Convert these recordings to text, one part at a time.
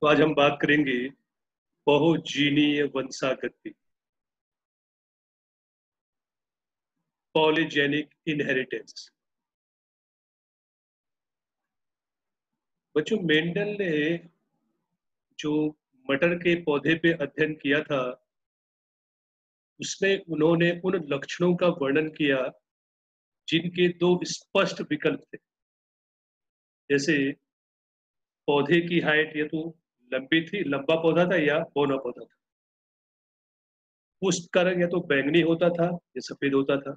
तो आज हम बात करेंगे बहुजीनीय वंशागति, पॉलीजेनिक इनहेरिटेंस। बच्चों, मेंडल ने जो मटर के पौधे पे अध्ययन किया था, उसमें उन्होंने उन लक्षणों का वर्णन किया जिनके दो स्पष्ट विकल्प थे। जैसे पौधे की हाइट या तो लंबी थी, लंबा पौधा था, या बौना पौधा था। पुष्प का रंग या तो बैंगनी होता था या सफेद होता था।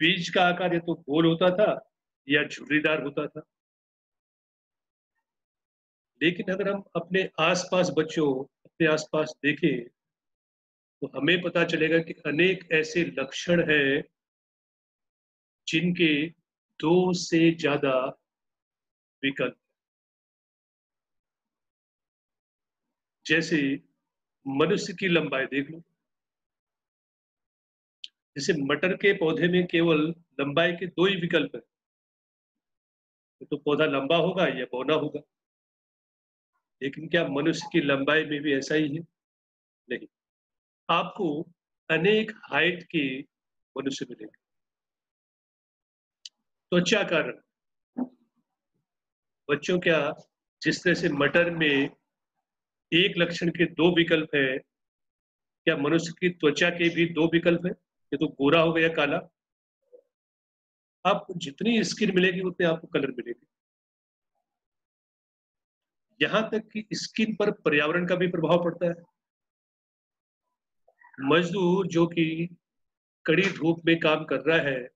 बीज का आकार या तो गोल होता था या झुर्रीदार होता था। लेकिन अगर हम अपने आसपास बच्चों अपने आसपास देखें तो हमें पता चलेगा कि अनेक ऐसे लक्षण हैं जिनके दो से ज्यादा विकल्प। जैसे मनुष्य की लंबाई देख लो। जैसे मटर के पौधे में केवल लंबाई के दो ही विकल्प है, तो पौधा लंबा होगा या बौना होगा। लेकिन क्या मनुष्य की लंबाई में भी ऐसा ही है? नहीं। आपको अनेक हाइट के मनुष्य मिलेंगे। त्वचा का रंग, बच्चों, क्या जिस तरह से मटर में एक लक्षण के दो विकल्प है, क्या मनुष्य की त्वचा के भी दो विकल्प है? ये तो गोरा होगा या काला। आपको जितनी स्किन मिलेगी उतने आपको कलर मिलेगी। यहाँ तक कि स्किन पर पर्यावरण का भी प्रभाव पड़ता है। मजदूर जो कि कड़ी धूप में काम कर रहा है,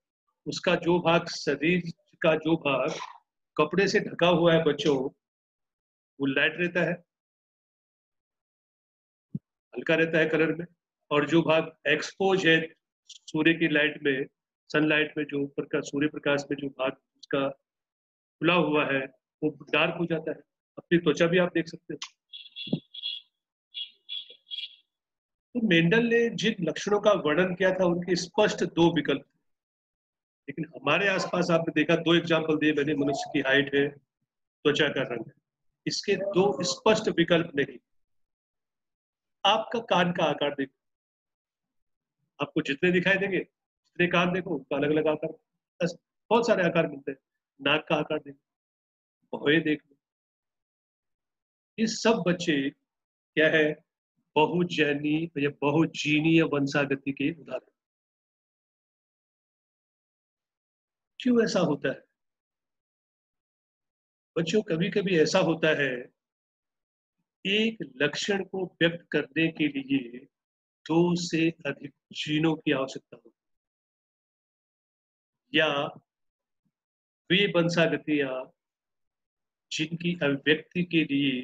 उसका जो भाग शरीर का जो भाग कपड़े से ढका हुआ है बच्चों, वो लाइट रहता है, हल्का रहता है कलर में। और जो भाग एक्सपोज है सूर्य की लाइट में, सनलाइट में, जो प्रकाश सूर्य प्रकाश में जो भाग उसका खुला हुआ है, वो डार्क हो जाता है। अपनी त्वचा भी आप देख सकते हो। तो मेंडल ने जिन लक्षणों का वर्णन किया था उनके स्पष्ट दो विकल्प थे। लेकिन हमारे आसपास आपने देखा, दो एग्जाम्पल दिए मैंने, मनुष्य की हाइट है, त्वचा का रंग है, इसके दो स्पष्ट विकल्प नहीं। आपका कान का आकार देखो, आपको जितने दिखाई देंगे, जितने कान देखो उनका अलग अलग आकार। बस बहुत सारे आकार मिलते हैं। नाक का आकार देखो, भौहें देख लो। ये सब बच्चे क्या है? बहुजैनी या बहुजीनीय वंशागति के उदाहरण। क्यों ऐसा होता है बच्चों? कभी कभी ऐसा होता है, एक लक्षण को व्यक्त करने के लिए दो से अधिक जीनों की आवश्यकता होती है, या वे वंशागतियां जिनकी अभिव्यक्ति के लिए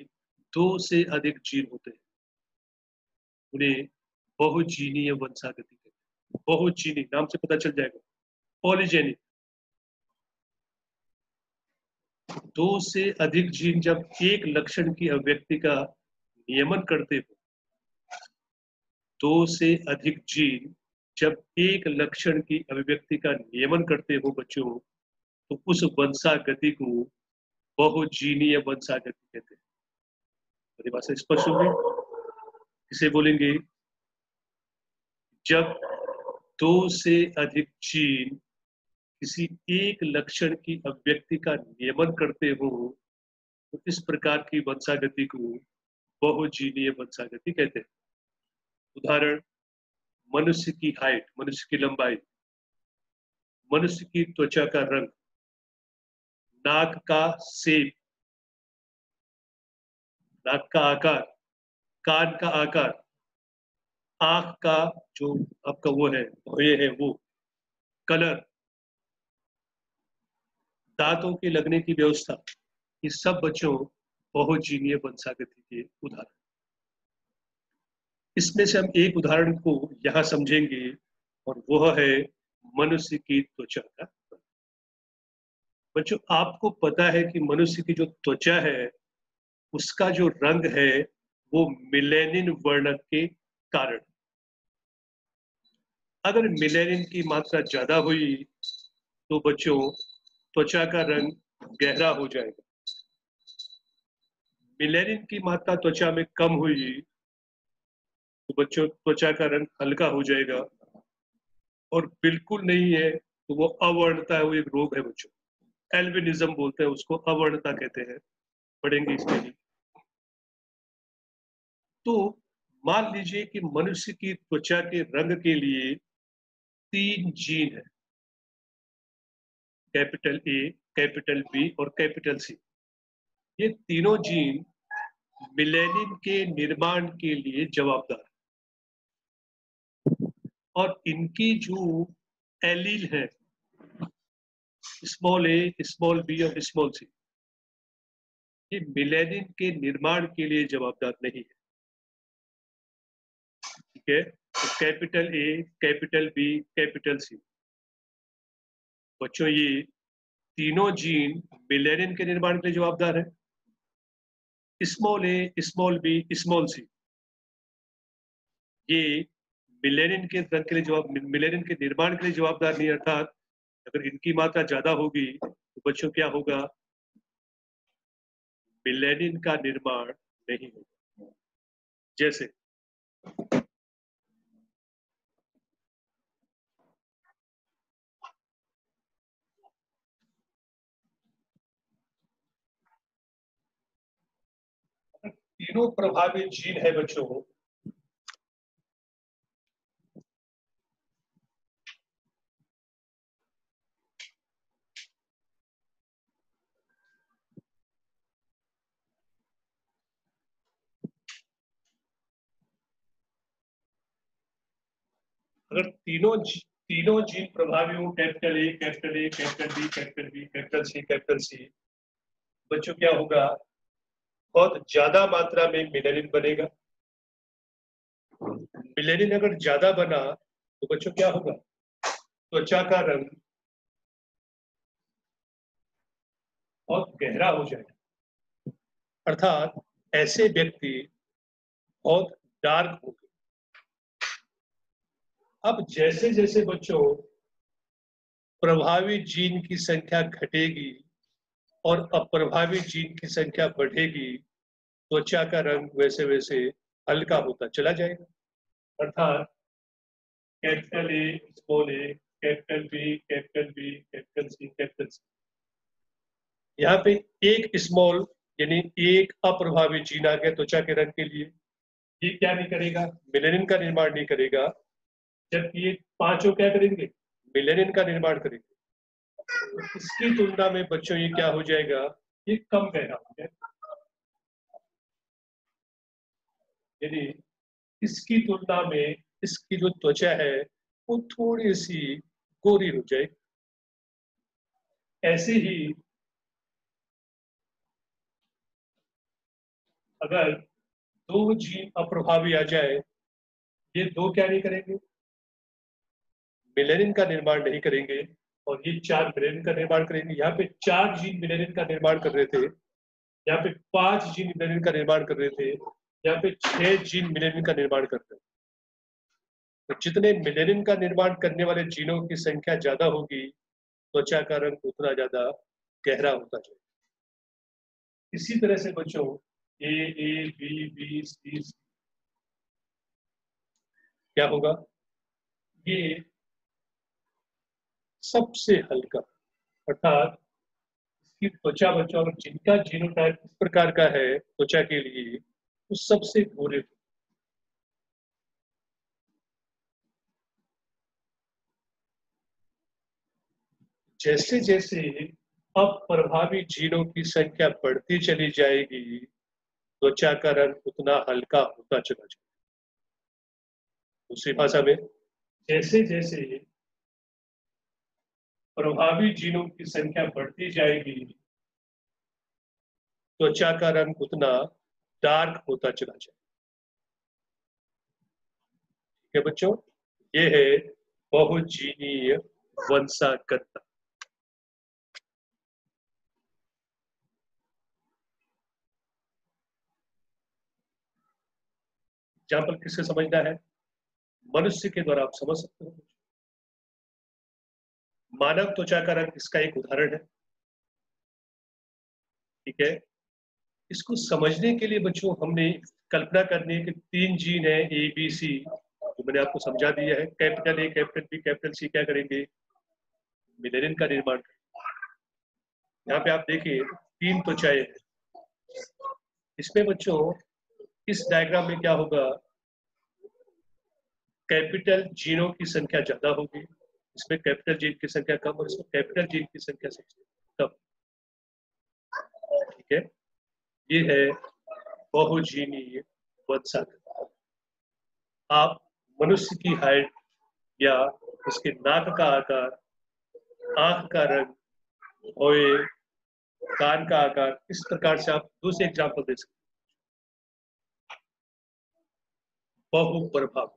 दो से अधिक जीन होते हैं, उन्हें बहुजीनीय वंशागति कहते हैं। बहुजीनी नाम से पता चल जाएगा। पॉलीजेनिक, दो से अधिक जीन जब एक लक्षण की अभिव्यक्ति का नियमन करते हो, दो से अधिक जीन जब एक लक्षण की अभिव्यक्ति का नियमन करते हो बच्चों, तो उस वंशागति को बहुजीनीय वंशागति कहते हैं। मेरी बात से स्पष्ट होगी? इसे बोलेंगे जब दो से अधिक जीन किसी एक लक्षण की अभिव्यक्ति का नियमन करते हो, तो इस प्रकार की वंशागति को बहुजीनीय वंशागति कहते हैं। उदाहरण, मनुष्य की हाइट, मनुष्य की लंबाई, मनुष्य की त्वचा का रंग, नाक का शेप, नाक का आकार, कान का आकार, आंख का जो आपका वो है, भौहें है वो, कलर, दांतों के लगने की व्यवस्था, ये सब बच्चों बहुजीनीय वंशागति के उदाहरण। इसमें से हम एक उदाहरण को यहाँ समझेंगे, और वह है मनुष्य की त्वचा का रंग। बच्चों, आपको पता है कि मनुष्य की जो त्वचा है उसका जो रंग है वो मिलेनिन वर्णक के कारण। अगर मिलेनिन की मात्रा ज्यादा हुई तो बच्चों त्वचा का रंग गहरा हो जाएगा। मेलेनिन की मात्रा त्वचा में कम हुई तो बच्चों त्वचा का रंग हल्का हो जाएगा, और बिल्कुल नहीं है तो वो अवर्णता है, वो एक रोग है बच्चों, एल्बिनिज्म बोलते हैं उसको, अवर्णता कहते हैं, पढ़ेंगे इसके लिए। तो मान लीजिए कि मनुष्य की त्वचा के रंग के लिए 3 जीन है, कैपिटल ए, कैपिटल बी और कैपिटल सी। ये तीनों जीन मिलेनिन के निर्माण के लिए जवाबदार है, और इनकी जो एलील है, स्मॉल ए, स्मॉल बी और स्मॉल सी, ये मिलेनिन के निर्माण के लिए जवाबदार नहीं है। ठीक है, तो capital A, capital B, capital C, बच्चों ये तीनों जीन मिलेनिन के निर्माण के लिए जवाबदार है। स्मॉल ए, स्मॉल बी, स्मॉल सी, ये मिलेनिन के रंग के लिए मिलेनिन के निर्माण के लिए जवाबदार नहीं, अर्थात अगर इनकी मात्रा ज्यादा होगी तो बच्चों क्या होगा, मिलेनिन का निर्माण नहीं होगा। जैसे तीनों प्रभावित जीन है बच्चों, अगर तीनों जीन प्रभावी हो, capital A, capital A, capital B, capital B, capital C, बच्चों क्या होगा, बहुत ज्यादा मात्रा में मिलेनिन बनेगा। मिलेनिन अगर ज्यादा बना तो बच्चों क्या होगा, त्वचा का रंग बहुत गहरा हो जाएगा, अर्थात ऐसे व्यक्ति बहुत डार्क हो गए। अब जैसे जैसे बच्चों प्रभावी जीन की संख्या घटेगी और अप्रभावी जीन की संख्या बढ़ेगी, त्वचा का रंग वैसे वैसे हल्का होता चला जाएगा, अर्थात capital A, small A, capital B, capital B, capital C, capital C, यहाँ पे एक स्मॉल यानी एक अप्रभावी जीन आ गया त्वचा के रंग के लिए। ये क्या नहीं करेगा, मिलेनिन का निर्माण नहीं करेगा, जबकि ये पांचों क्या करेंगे, मिलेनिन का निर्माण करेंगे। तो इसकी तुलना में बच्चों ये क्या हो जाएगा, ये कम गहरा हो जाएगा, यानी इसकी तुलना में इसकी जो त्वचा है वो थोड़ी सी गोरी हो जाएगी। ऐसे ही अगर दो जीन अप्रभावी आ जाए, ये दो क्या नहीं करेंगे, मिलेनिन का निर्माण नहीं करेंगे, और ये चार मिलेनिन का निर्माण करेंगे। यहाँ पे चार जीन मिलेनिन का निर्माण कर रहे थे, यहाँ पे 5 जीन मिलेनिन का निर्माण कर रहे थे, यहाँ पे 6 जीन मिलेनिन का निर्माण कर रहे हैं। तो जितने मिलेनिन का निर्माण करने वाले जीनों की संख्या ज्यादा होगी, त्वचा का रंग उतना ज्यादा गहरा होता जाएगा। इसी तरह से बच्चों ए, बी, बी, सी, क्या होगा, ये सबसे हल्का, अर्थात इसकी त्वचा बच्चों, और जिनका जीनोटाइप इस प्रकार का है त्वचा के लिए, वो सबसे गोरे। जैसे जैसे अब प्रभावी जीनों की संख्या बढ़ती चली जाएगी, त्वचा का रंग उतना हल्का होता चला जाएगा। दूसरी भाषा में, जैसे जैसे प्रभावी जीनों की संख्या बढ़ती जाएगी, त्वचा का रंग उतना डार्क होता चला जाएगा। ठीक है बच्चों, ये है बहुजीनीय वंशागत। एग्जाम्पल किससे समझना है, मनुष्य के द्वारा आप समझ सकते हो। मानव त्वचा का रंग इसका एक उदाहरण है। ठीक है, इसको समझने के लिए बच्चों हमने कल्पना करनी है कि 3 जीन है ए बी सी, जो मैंने आपको समझा दिया है। Capital A, capital B, capital C क्या करेंगे? मिलेनिन का निर्माण करेंगे। यहाँ पे आप देखिए 3 त्वचाएं हैं। इसमें बच्चों इस डायग्राम में क्या होगा? कैपिटल जीनों की संख्या ज्यादा होगी, इसमें कैपिटल जीन की संख्या कम और इसमें कैपिटल जीन की संख्या सबसे कम। ठीक है, ये है बहुजीनीय वंशागत। आप मनुष्य की हाइट या उसके नाक का आकार, आंख का रंग, भौए, कान का आकार, इस प्रकार से आप दूसरे एग्जाम्पल दे सकते हैं। बहुप्रभाव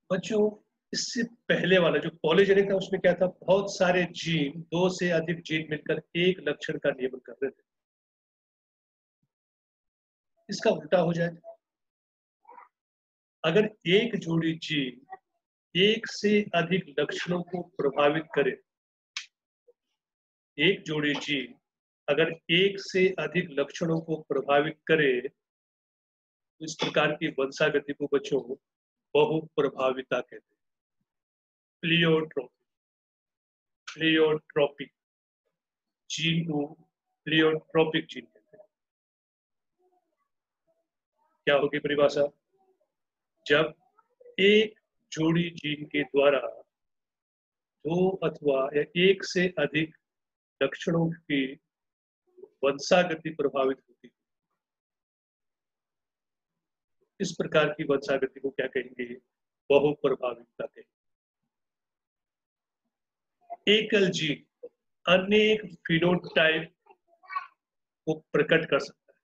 बच्चों, इससे पहले वाला जो पॉलीजेनिक था उसमें क्या था? बहुत सारे जीन, 2 से अधिक जीन मिलकर एक लक्षण का नियमन कर रहे थे। इसका उल्टा हो जाए, अगर एक जोड़ी जीन एक से अधिक लक्षणों को प्रभावित करे, एक जोड़ी जीन अगर एक से अधिक लक्षणों को प्रभावित करे, तो इस प्रकार की वंशागति को बच्चों बहुप्रभाविता कहते हैं। प्लियोट्रोपी, प्लियोट्रोपिक जीन को प्लियोट्रोपिक जीन कहते हैं। क्या होगी परिभाषा? जब एक जोड़ी जीन के द्वारा 2 अथवा या एक से अधिक लक्षणों की वंशागति प्रभावित होती है, इस प्रकार की वंशागति को क्या कहेंगे? बहुप्रभाविता कहेंगे। एकल जीन अनेक फिनोटाइप को प्रकट कर सकता है।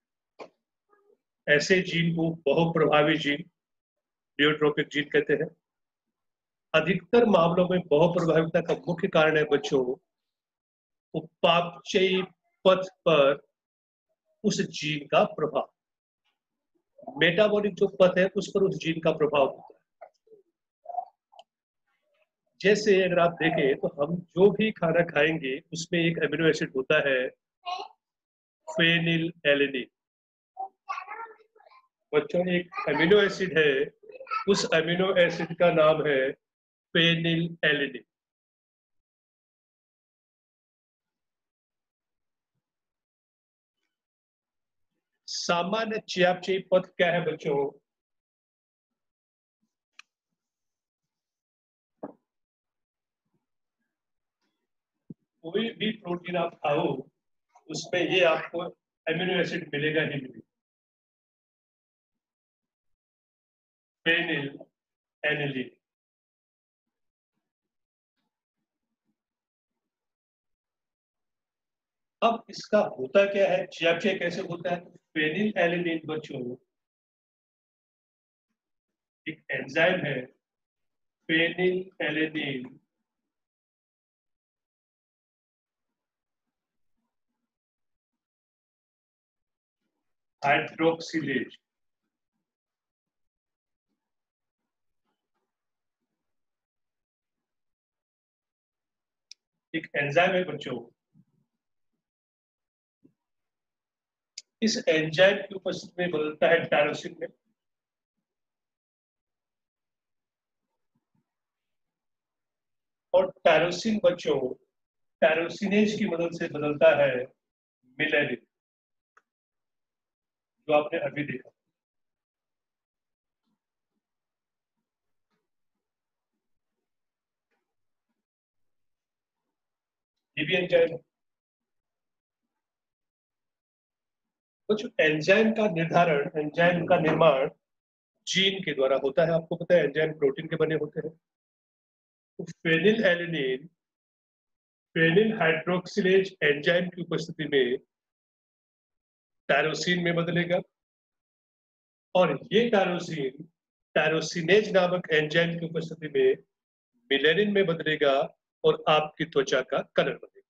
ऐसे जीन को बहुप्रभावी जीन, प्लियोट्रोपिक जीन कहते हैं। अधिकतर मामलों में बहुप्रभाविता का मुख्य कारण है बच्चों उपापचयी पथ पर उस जीन का प्रभाव। मेटाबॉलिक जो पथ है उस पर उस जीन का प्रभाव होता है। जैसे अगर आप देखें तो हम जो भी खाना खाएंगे उसमें एक अमीनो एसिड होता है फेनिल एलेनिन। बच्चों, एक अमीनो एसिड है, उस अमीनो एसिड का नाम है फेनिल एलेनिन। सामान्य चयापचयी पथ क्या है बच्चों? कोई भी प्रोटीन आप खाओ उसमें ये आपको अमीनो एसिड मिलेगा ही मिलेगा, फेनिल एनिलीन। अब इसका होता क्या है, चयापचय कैसे होता है? फेनिल एनिलीन बच्चों एक एंजाइम है, फेनिल एलेनिन हाइड्रोक्सिलेज। एक एंजाइम है बच्चों, इस एंजाइम की उपस्थिति में बदलता है टायरोसिन में, और टायरोसिन बच्चों टायरोसिनेज की मदद से बदलता है मिलेनिन, जो आपने अभी देखा। ये भी एंजाइम है बच्चों। एंजाइम का निर्धारण, एंजाइम का निर्माण जीन के द्वारा होता है। आपको पता है एंजाइम प्रोटीन के बने होते हैं। तो phenylalanine phenyl hydroxylase enzyme की उपस्थिति में टायरोसिन में बदलेगा, और ये टायरोसिन टायरोसिनेज नामक एंजाइम की उपस्थिति में मिलेनिन में बदलेगा और आपकी त्वचा का कलर बदलेगा।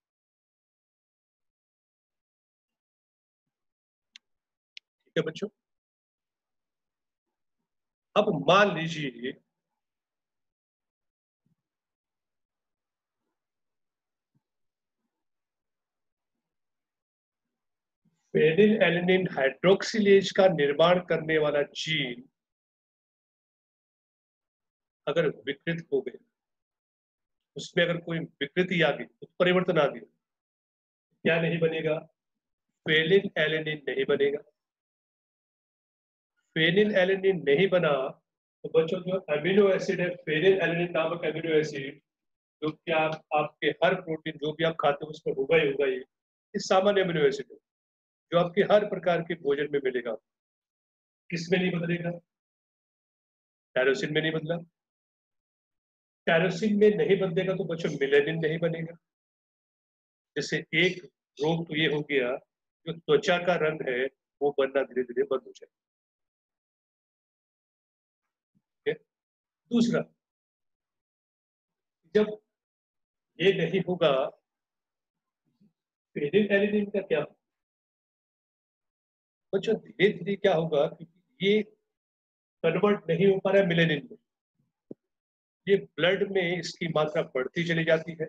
ठीक है बच्चों। अब मान लीजिए फेनिल एलेनिन हाइड्रोक्सिलेज का निर्माण करने वाला जीन अगर विकृत हो गया, उसमें अगर कोई विकृति आ गई, उत्परिवर्तन आ गया, क्या नहीं बनेगा? फेनिल एलेनिन नहीं बनेगा। फेनिल एलेनिन नहीं बना तो बच्चों जो अमीनो एसिड है, फेनिल एलेनिन नामक अमीनो एसिड, जो कि आपके हर प्रोटीन जो भी आप खाते हो उसमें होगा ही होगा, ये सामान्य अमीनो एसिड है जो आपके हर प्रकार के भोजन में मिलेगा। किसमें नहीं बदलेगा? टायरोसिन में नहीं बदला। टायरोसिन में नहीं बदलेगा तो बच्चों मिलेनिन नहीं बनेगा। जैसे एक रोग तो ये हो गया, जो त्वचा का रंग है वो बनना धीरे धीरे बंद हो जाएगा। दूसरा, जब ये नहीं होगा, फेनिल एलेनिन का क्या? बच्चों धीरे धीरे क्या होगा, क्योंकि ये कन्वर्ट नहीं हो पा रहा है मिलेनिन में, ये ब्लड में इसकी मात्रा बढ़ती चली जाती है,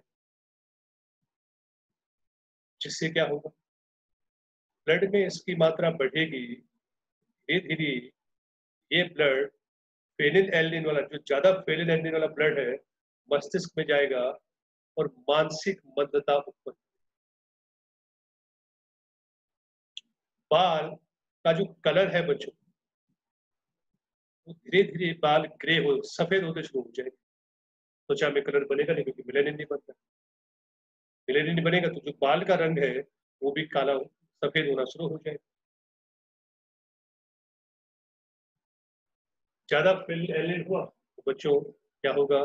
जिससे क्या होगा, ब्लड में इसकी मात्रा बढ़ेगी धीरे धीरे। ये ब्लड फेनिल एल्निन वाला, जो ज्यादा फेनिल एल्निन वाला ब्लड है, मस्तिष्क में जाएगा और मानसिक मंदता उत्पन्न। बाल का जो कलर है बच्चों, वो धीरे धीरे बाल ग्रे हो, सफेद होते शुरू हो जाएंगे। त्वचा में कलर बनेगा नहीं, क्योंकि मिलेनिन नहीं बनता। मिलेनिन नहीं बनेगा तो जो बाल का रंग है वो भी काला सफेद होना शुरू हो जाएगा। ज्यादा फेनिल हुआ तो बच्चों क्या होगा,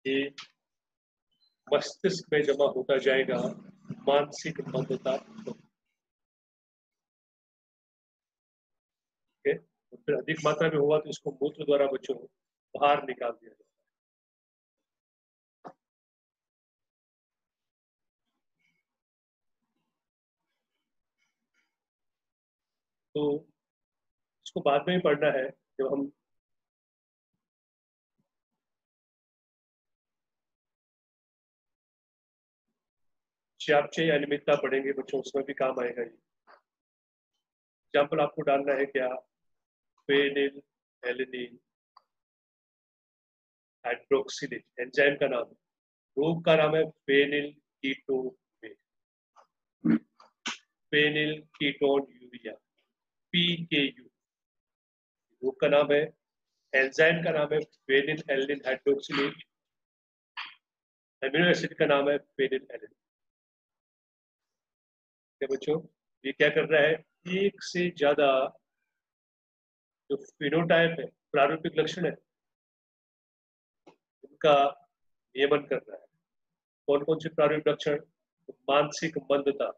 कि मस्तिष्क में जमा होता जाएगा मानसिक मंदता। तो फिर अधिक मात्रा में हुआ तो इसको मूत्र द्वारा बच्चों बाहर निकाल दिया जाए। तो इसको बाद में ही पढ़ना है जब हम च्याप्चे अनियमितता पढ़ेंगे बच्चों, उसमें भी काम आएगा ये। एग्जाम्पल आपको डालना है क्या? फेनिल एलेनिन हाइड्रोक्सिलेज एंजाइम का नाम है, रोग का नाम है phenyl ketone, phenylketonuria, PKU। रोग का नाम है, एंजाइम का नाम है phenylalanine hydroxylase, amino acid का नाम है फेनिल एलेनिन। बच्चों ये क्या कर रहा है, एक से ज्यादा जो फिनोटाइप है, प्रारूपिक लक्षण है, उनका नियमन कर रहा है। कौन कौन से प्रारूपिक लक्षण? मानसिक मंदता,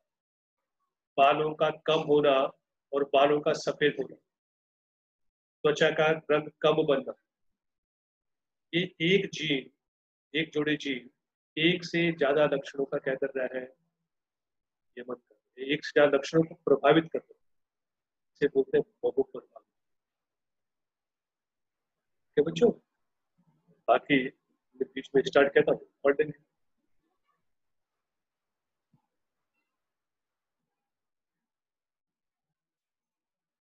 बालों का कम होना और बालों का सफेद होना, त्वचा का रंग कम बनना। ये एक जीन, एक जोड़े जीन एक से ज्यादा लक्षणों का क्या कर रहा है, नियमन कर रहा है, एक से ज्यादा लक्षणों को प्रभावित कर रहा है, इसे बोलते हैं बहुप्रभाव। क्या बच्चों, बाकी बीच में स्टार्ट किया था, पढ़ लेंगे।